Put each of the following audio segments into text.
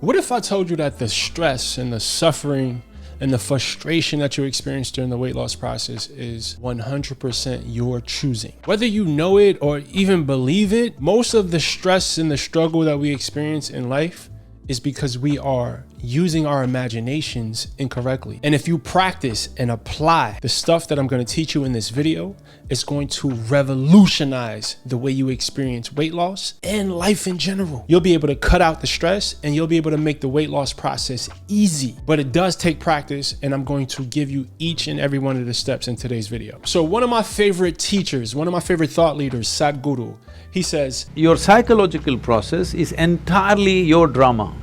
What if I told you that the stress and the suffering and the frustration that you experience during the weight loss process is 100% your choosing? Whether you know it or even believe it, most of the stress and the struggle that we experience in life is because we are using our imaginations incorrectly. And if you practice and apply the stuff that I'm going to teach you in this video, it's going to revolutionize the way you experience weight loss and life in general. You'll be able to cut out the stress and you'll be able to make the weight loss process easy. But it does take practice, and I'm going to give you each and every one of the steps in today's video. So one of my favorite teachers, one of my favorite thought leaders, Sadhguru, he says, your psychological process is entirely your drama.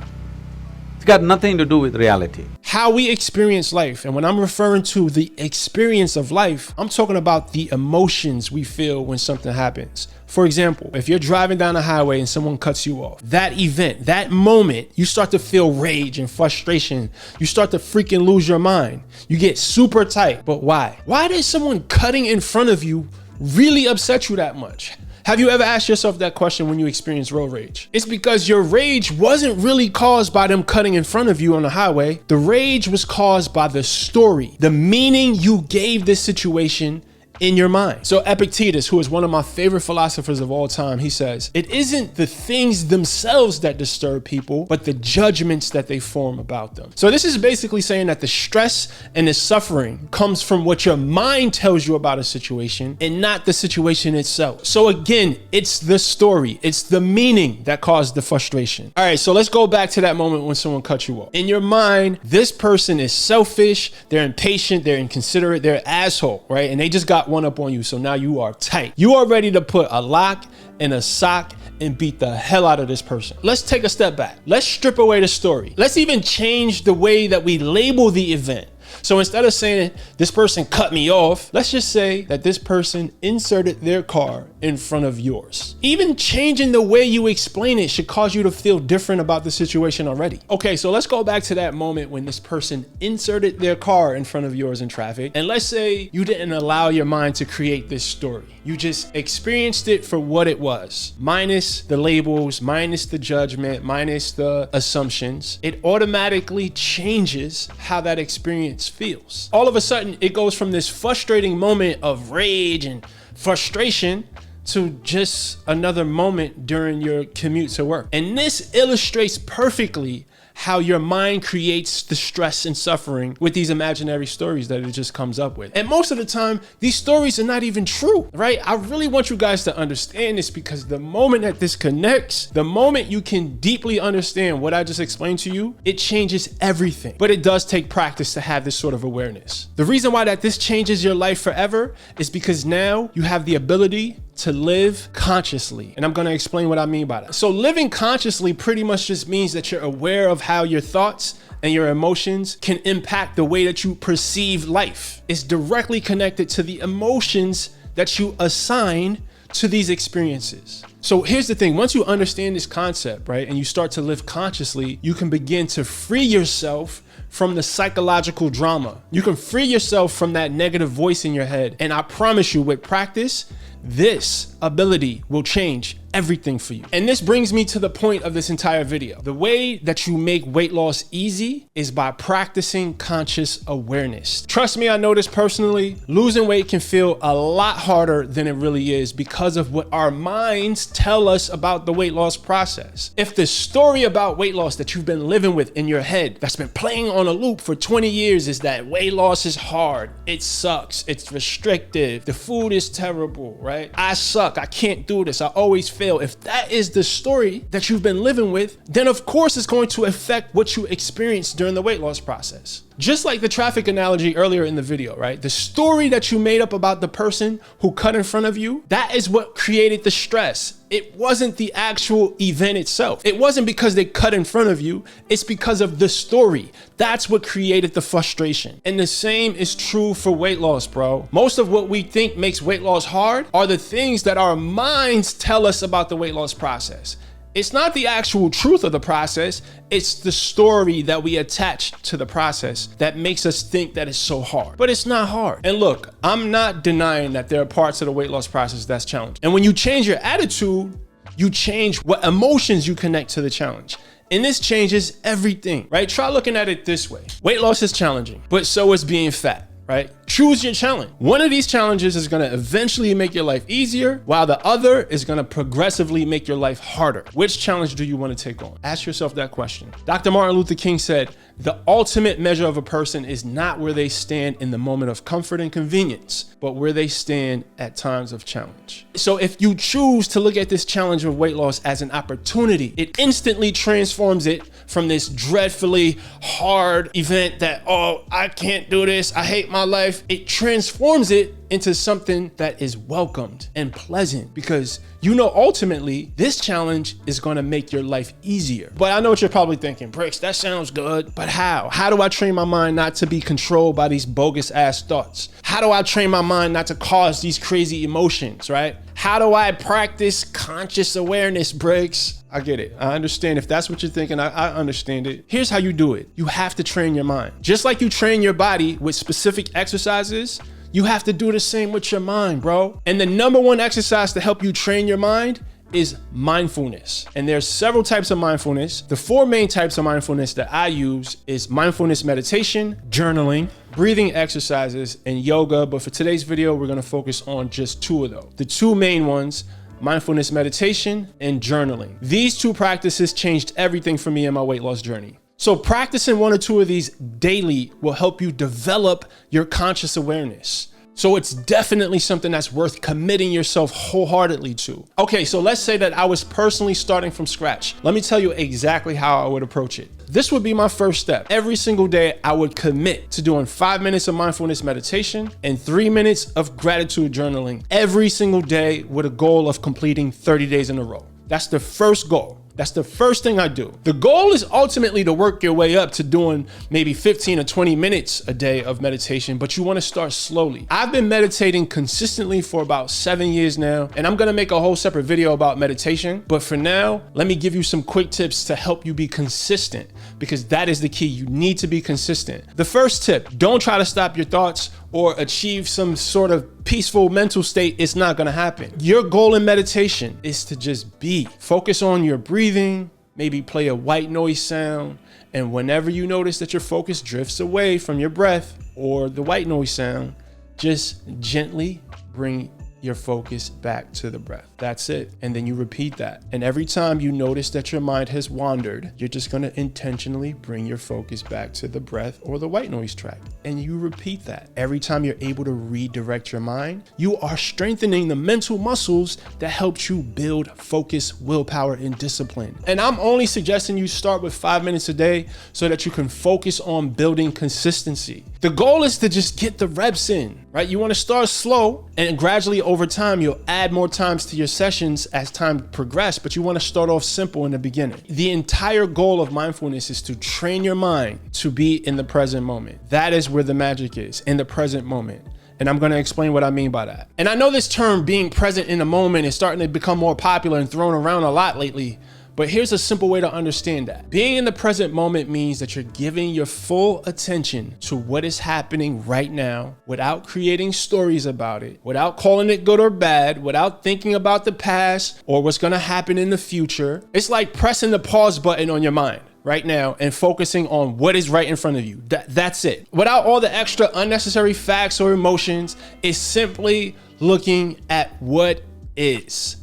It's got nothing to do with reality. How we experience life, and when I'm referring to the experience of life, I'm talking about the emotions we feel when something happens. For example, if you're driving down a highway and someone cuts you off, that event, that moment, you start to feel rage and frustration. You start to freaking lose your mind. You get super tight. But why? Why did someone cutting in front of you really upset you that much? Have you ever asked yourself that question when you experience road rage? It's because your rage wasn't really caused by them cutting in front of you on the highway. The rage was caused by the story, the meaning you gave this situation in your mind. So Epictetus, who is one of my favorite philosophers of all time, he says, it isn't the things themselves that disturb people, but the judgments that they form about them. So this is basically saying that the stress and the suffering comes from what your mind tells you about a situation and not the situation itself. So again, it's the story, it's the meaning that caused the frustration. All right, so let's go back to that moment when someone cut you off. In your mind, this person is selfish, they're impatient, they're inconsiderate, they're an asshole, right? And they just got one up on you, so now you are tight. You are ready to put a lock in a sock and beat the hell out of this person. Let's take a step back. Let's strip away the story. Let's even change the way that we label the event. So instead of saying this person cut me off, let's just say that this person inserted their car in front of yours. Even changing the way you explain it should cause you to feel different about the situation already. Okay, so let's go back to that moment when this person inserted their car in front of yours in traffic. And let's say you didn't allow your mind to create this story. You just experienced it for what it was, minus the labels, minus the judgment, minus the assumptions. It automatically changes how that experience feels. All of a sudden, it goes from this frustrating moment of rage and frustration to just another moment during your commute to work. And this illustrates perfectly how your mind creates the stress and suffering with these imaginary stories that it just comes up with. And most of the time, these stories are not even true, right? I really want you guys to understand this, because the moment that this connects, the moment you can deeply understand what I just explained to you, it changes everything. But it does take practice to have this sort of awareness. The reason why that this changes your life forever is because now you have the ability to live consciously. And I'm gonna explain what I mean by that. So living consciously pretty much just means that you're aware of how your thoughts and your emotions can impact the way that you perceive life. It's directly connected to the emotions that you assign to these experiences. So here's the thing, once you understand this concept, right, and you start to live consciously, you can begin to free yourself from the psychological drama. You can free yourself from that negative voice in your head. And I promise you, with practice, this ability will change everything for you. And this brings me to the point of this entire video. The way that you make weight loss easy is by practicing conscious awareness. Trust me, I know this personally. Losing weight can feel a lot harder than it really is because of what our minds tell us about the weight loss process. If the story about weight loss that you've been living with in your head, that's been playing on a loop for 20 years, is that weight loss is hard, it sucks, it's restrictive, the food is terrible, right? I suck, I can't do this, I always fail. If that is the story that you've been living with, then of course it's going to affect what you experience during the weight loss process. Just like the traffic analogy earlier in the video, right? The story that you made up about the person who cut in front of you, that is what created the stress. It wasn't the actual event itself. It wasn't because they cut in front of you. It's because of the story. That's what created the frustration. And the same is true for weight loss, bro. Most of what we think makes weight loss hard are the things that our minds tell us about the weight loss process. It's not the actual truth of the process, it's the story that we attach to the process that makes us think that it's so hard. But it's not hard. And look, I'm not denying that there are parts of the weight loss process that's challenging. And when you change your attitude, you change what emotions you connect to the challenge. And this changes everything, right? Try looking at it this way. Weight loss is challenging, but so is being fat. Right? Choose your challenge. One of these challenges is going to eventually make your life easier, while the other is going to progressively make your life harder. Which challenge do you want to take on? Ask yourself that question. Dr. Martin Luther King said, the ultimate measure of a person is not where they stand in the moment of comfort and convenience, but where they stand at times of challenge. So if you choose to look at this challenge of weight loss as an opportunity, it instantly transforms it from this dreadfully hard event that, oh, I can't do this, I hate my life. It transforms it into something that is welcomed and pleasant, because you know ultimately this challenge is going to make your life easier. But I know what you're probably thinking, Brix, that sounds good, but how? How do I train my mind not to be controlled by these bogus ass thoughts? How do I train my mind not to cause these crazy emotions, right? How do I practice conscious awareness, Brix? I get it. I understand. If that's what you're thinking, I understand it. Here's how you do it. You have to train your mind. Just like you train your body with specific exercises, you have to do the same with your mind, bro. And the number one exercise to help you train your mind is mindfulness. And there's several types of mindfulness. The 4 main types of mindfulness that I use is mindfulness meditation, journaling, breathing exercises, and yoga. But for today's video, we're gonna focus on just 2 of those. The 2 main ones, mindfulness meditation and journaling. These 2 practices changed everything for me in my weight loss journey. So practicing 1 or 2 of these daily will help you develop your conscious awareness. So it's definitely something that's worth committing yourself wholeheartedly to. Okay, so let's say that I was personally starting from scratch. Let me tell you exactly how I would approach it. This would be my first step. Every single day, I would commit to doing 5 minutes of mindfulness meditation and 3 minutes of gratitude journaling every single day, with a goal of completing 30 days in a row. That's the first goal. That's the first thing I do. The goal is ultimately to work your way up to doing maybe 15 or 20 minutes a day of meditation, but you want to start slowly. I've been meditating consistently for about 7 years now, and I'm going to make a whole separate video about meditation. But for now, let me give you some quick tips to help you be consistent, because that is the key. You need to be consistent. The first tip, don't try to stop your thoughts or achieve some sort of peaceful mental state. It's not gonna happen. Your goal in meditation is to just be. Focus on your breathing, maybe play a white noise sound, and whenever you notice that your focus drifts away from your breath or the white noise sound, just gently bring your focus back to the breath. That's it. And then you repeat that. And every time you notice that your mind has wandered, you're just going to intentionally bring your focus back to the breath or the white noise track. And you repeat that. Every time you're able to redirect your mind, you are strengthening the mental muscles that helps you build focus, willpower, and discipline. And I'm only suggesting you start with 5 minutes a day so that you can focus on building consistency. The goal is to just get the reps in, right? You want to start slow, and gradually over time, you'll add more times to your sessions as time progresses, but you want to start off simple in the beginning. The entire goal of mindfulness is to train your mind to be in the present moment. That is where the magic is, in the present moment. And I'm going to explain what I mean by that. And I know this term, being present in the moment, is starting to become more popular and thrown around a lot lately. But here's a simple way to understand that. Being in the present moment means that you're giving your full attention to what is happening right now without creating stories about it, without calling it good or bad, without thinking about the past or what's gonna happen in the future. It's like pressing the pause button on your mind right now and focusing on what is right in front of you. That's it. Without all the extra unnecessary facts or emotions, it's simply looking at what is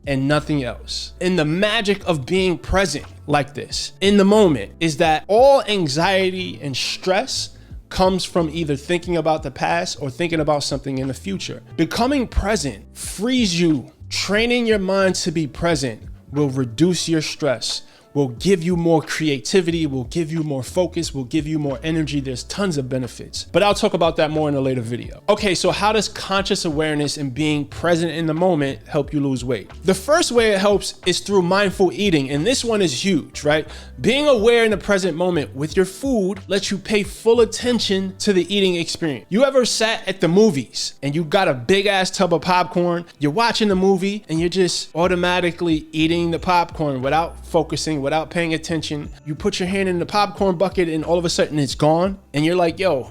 and nothing else. And the magic of being present like this in the moment is that all anxiety and stress comes from either thinking about the past or thinking about something in the future. Becoming present frees you. Training your mind to be present will reduce your stress, will give you more creativity, will give you more focus, will give you more energy. There's tons of benefits, but I'll talk about that more in a later video. Okay, so how does conscious awareness and being present in the moment help you lose weight? The first way it helps is through mindful eating, and this one is huge, right? Being aware in the present moment with your food lets you pay full attention to the eating experience. You ever sat at the movies and you got a big ass tub of popcorn, you're watching the movie and you're just automatically eating the popcorn without focusing, without paying attention. You put your hand in the popcorn bucket and all of a sudden it's gone. And you're like, yo,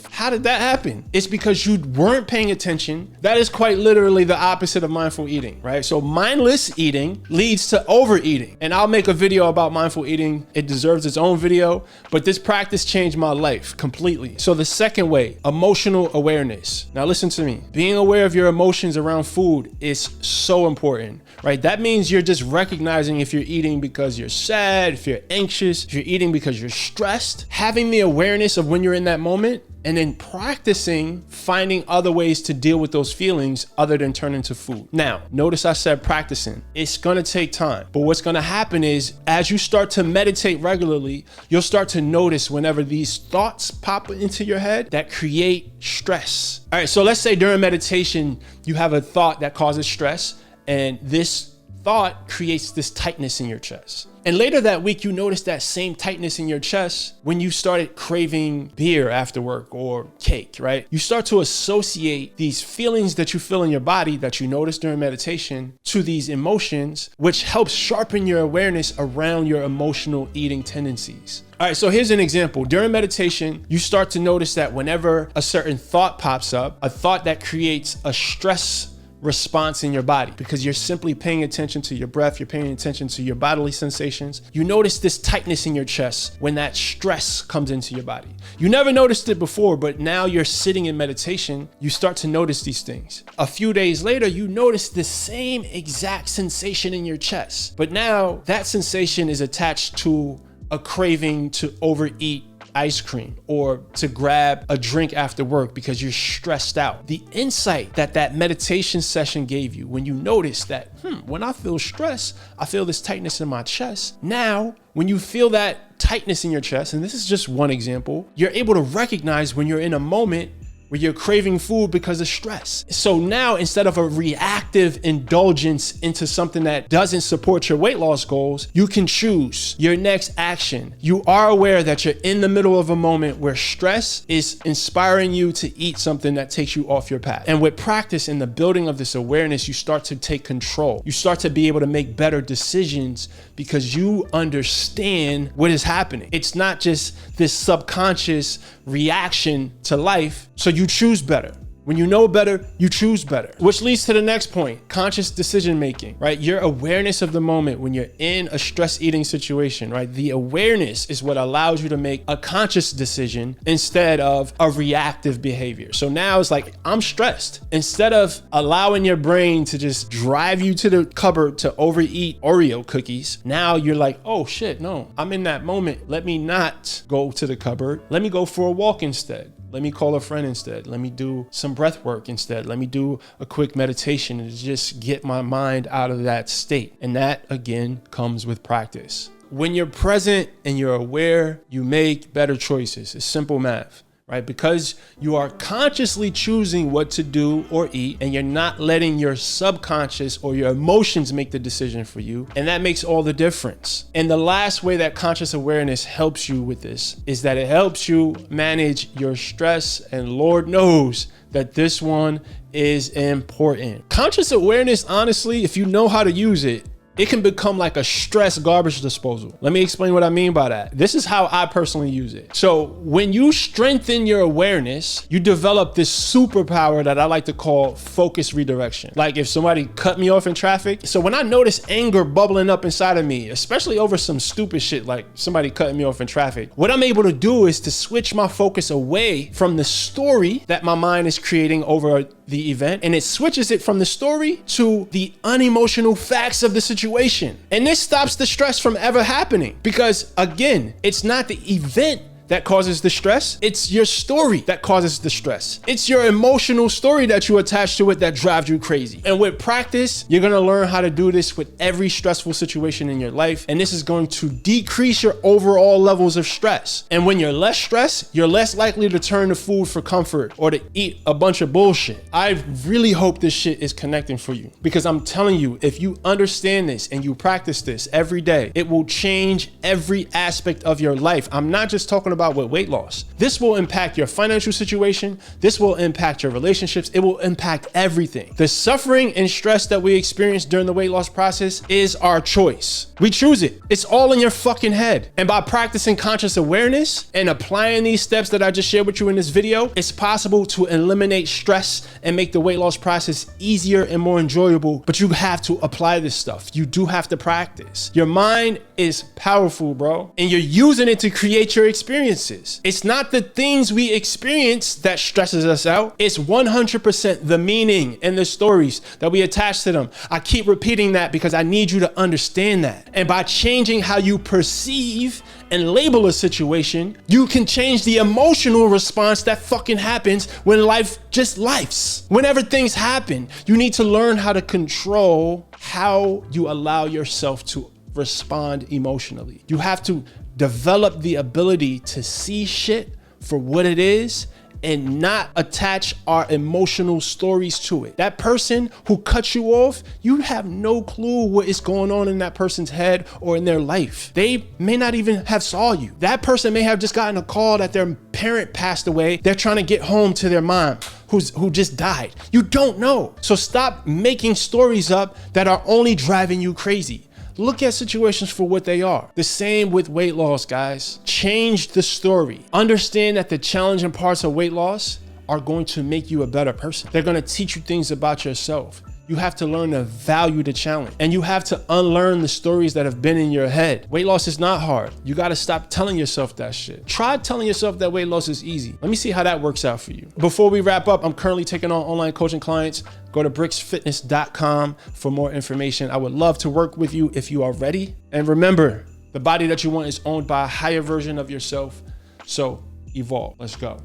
how did that happen? It's because you weren't paying attention. That is quite literally the opposite of mindful eating, right? So mindless eating leads to overeating. And I'll make a video about mindful eating. It deserves its own video, but this practice changed my life completely. So the second way, emotional awareness. Now listen to me. Being aware of your emotions around food is so important, right? That means you're just recognizing if you're eating because you're sad, if you're anxious, if you're eating because you're stressed, having the awareness of when you're in that moment, and then practicing finding other ways to deal with those feelings other than turning to food. Now, notice I said practicing. It's gonna take time, but what's gonna happen is as you start to meditate regularly, you'll start to notice whenever these thoughts pop into your head that create stress. All right, so let's say during meditation, you have a thought that causes stress, and this thought creates this tightness in your chest. And later that week, you notice that same tightness in your chest when you started craving beer after work or cake, right? You start to associate these feelings that you feel in your body that you notice during meditation to these emotions, which helps sharpen your awareness around your emotional eating tendencies. All right, so here's an example. During meditation, you start to notice that whenever a certain thought pops up, a thought that creates a stress response in your body, because you're simply paying attention to your breath, you're paying attention to your bodily sensations. You notice this tightness in your chest when that stress comes into your body. You never noticed it before, but now you're sitting in meditation, you start to notice these things. A few days later, you notice the same exact sensation in your chest, but now that sensation is attached to a craving to overeat ice cream or to grab a drink after work because you're stressed out. The insight that that meditation session gave you when you notice that, when I feel stress, I feel this tightness in my chest. Now, when you feel that tightness in your chest, and this is just one example, you're able to recognize when you're in a moment where you're craving food because of stress. So now, instead of a reactive indulgence into something that doesn't support your weight loss goals, you can choose your next action. You are aware that you're in the middle of a moment where stress is inspiring you to eat something that takes you off your path. And with practice and the building of this awareness, you start to take control. You start to be able to make better decisions because you understand what is happening. It's not just this subconscious reaction to life. So you choose better. When you know better, you choose better. Which leads to the next point, conscious decision making, right? Your awareness of the moment when you're in a stress eating situation, right? The awareness is what allows you to make a conscious decision instead of a reactive behavior. So now it's like, I'm stressed. Instead of allowing your brain to just drive you to the cupboard to overeat Oreo cookies, now you're like, oh shit, no, I'm in that moment. Let me not go to the cupboard. Let me go for a walk instead. Let me call a friend instead. Let me do some breath work instead. Let me do a quick meditation to just get my mind out of that state. And that, again, comes with practice. When you're present and you're aware, you make better choices. It's simple math, right? Because you are consciously choosing what to do or eat, and you're not letting your subconscious or your emotions make the decision for you. And that makes all the difference. And the last way that conscious awareness helps you with this is that it helps you manage your stress. And Lord knows that this one is important. Conscious awareness, honestly, if you know how to use it, it can become like a stress garbage disposal. Let me explain what I mean by that. This is how I personally use it. So when you strengthen your awareness, you develop this superpower that I like to call focus redirection. Like if somebody cut me off in traffic. So when I notice anger bubbling up inside of me, especially over some stupid shit like somebody cutting me off in traffic, what I'm able to do is to switch my focus away from the story that my mind is creating over the event, and it switches it from the story to the unemotional facts of the situation. And this stops the stress from ever happening because, again, it's not the event that causes the stress. It's your story that causes the stress. It's your emotional story that you attach to it that drives you crazy. And with practice, you're gonna learn how to do this with every stressful situation in your life. And this is going to decrease your overall levels of stress. And when you're less stressed, you're less likely to turn to food for comfort or to eat a bunch of bullshit. I really hope this shit is connecting for you, because I'm telling you, if you understand this and you practice this every day, it will change every aspect of your life. I'm not just talking about about with weight loss. This will impact your financial situation. This will impact your relationships. It will impact everything. The suffering and stress that we experience during the weight loss process is our choice. We choose it. It's all in your fucking head. And by practicing conscious awareness and applying these steps that I just shared with you in this video, it's possible to eliminate stress and make the weight loss process easier and more enjoyable. But you have to apply this stuff. You do have to practice. Your mind is powerful, bro, and you're using it to create your experiences. It's not the things we experience that stresses us out. It's 100% the meaning and the stories that we attach to them. I keep repeating that because I need you to understand that. And by changing how you perceive and label a situation, you can change the emotional response that fucking happens when life just lifes. Whenever things happen, you need to learn how to control how you allow yourself to respond emotionally. You have to develop the ability to see shit for what it is and not attach our emotional stories to it. That person who cut you off, you have no clue what is going on in that person's head or in their life. They may not even have saw you. That person may have just gotten a call that their parent passed away. They're trying to get home to their mom who just died. You don't know. So stop making stories up that are only driving you crazy. Look at situations for what they are. The same with weight loss, guys. Change the story. Understand that the challenging parts of weight loss are going to make you a better person. They're going to teach you things about yourself. You have to learn to value the challenge, and you have to unlearn the stories that have been in your head. Weight loss is not hard. You got to stop telling yourself that shit. Try telling yourself that weight loss is easy. Let me see how that works out for you. Before we wrap up, I'm currently taking on online coaching clients. Go to brixfitness.com for more information. I would love to work with you if you are ready. And remember, the body that you want is owned by a higher version of yourself. So evolve. Let's go.